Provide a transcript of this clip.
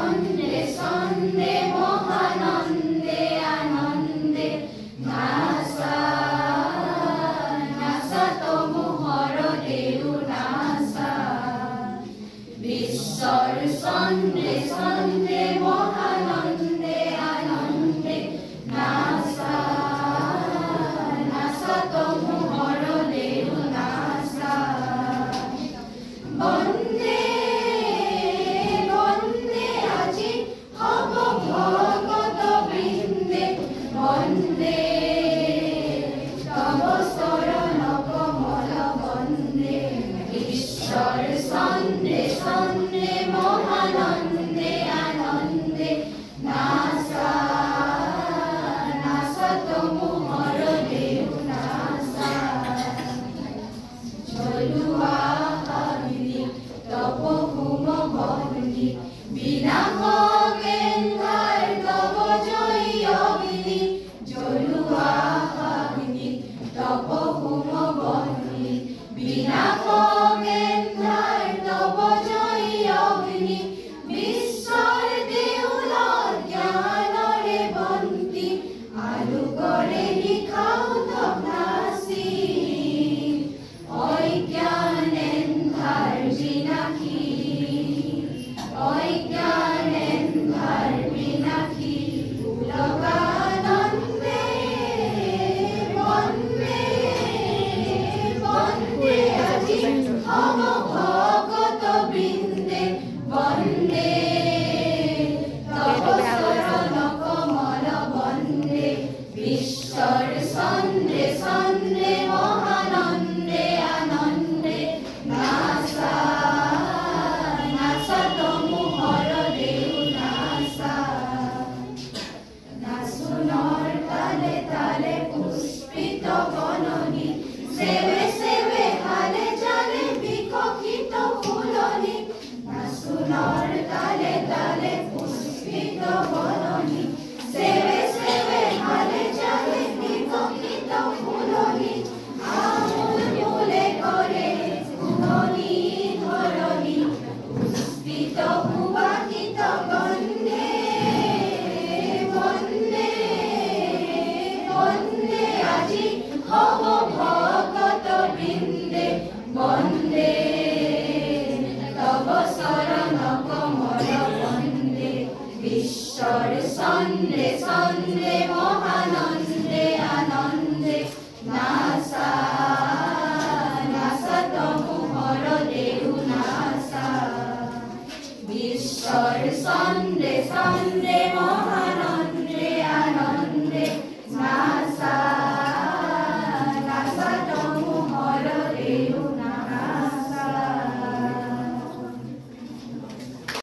সন্দে সন্দে মহানন্দে আনন্দে নাচা নাচা তমোহৰ দেও নাচা বিশ্বৰ সন্দে সন্দে মহানন্দে আনন্দে নাচা নাচা তমোহৰ দেও নাচা বন্দে বন্দে আজি হব ভগত বৃন্দে বন্দে তব চরণ কমল বন্দে ঈশ্বর সন্দে সন্দে মহানন্দে আনন্দে নাচা নাচা তমোহৰ দেও নাচা জ্বলোৱা অগ্নি তপ হোম বহনি বিনাশক এন্ধাৰ তব জয়ী অগ্নি জ্বলোৱা অগ্নি তপ হোম বহনি বিনাশক এন্ধাৰ তব জয়ী অগ্নি বিশ্বৰ দেউলত জ্ঞানৰে বন্তি আলোকৰে নিশাউত নাচি অজ্ঞান এন্ধাৰ বিনাশী অজ্ঞান এন্ধাৰ বিনাশী পুলকানন্দে বন্দে বন্দে আজি হব ভগত বৃন্দে বন্দে তব চরণ কমল বন্দে ঈশ্বর সন্দে সন্দে মহানন্দে আনন্দে নাচা নাচা তমোহৰ দেও নাচা নাচুনৰ তালে তালে পুষ্পিত বননি সেবে সেবে হালে জালে বিকশিত ফুলনি নাচুনৰ তালে তালে পুষ্পিত বননি সেবে সেবে হালে জালে বিকশিত ফুলনি আমোল মোলে করে ধনী ধৰণী পুষ্পিত সুবাসিত গন্ধে বন্দে বন্দে আজি হব ভগত বৃন্দে বন্দে তব চরণ কমল বন্দে ঈশ্বর সন্দে সন্দে মহানন্দে আনন্দে নাচা নাচা তমোহৰ দেও নাচা ঈশ্বৰ সন্দে সন্দে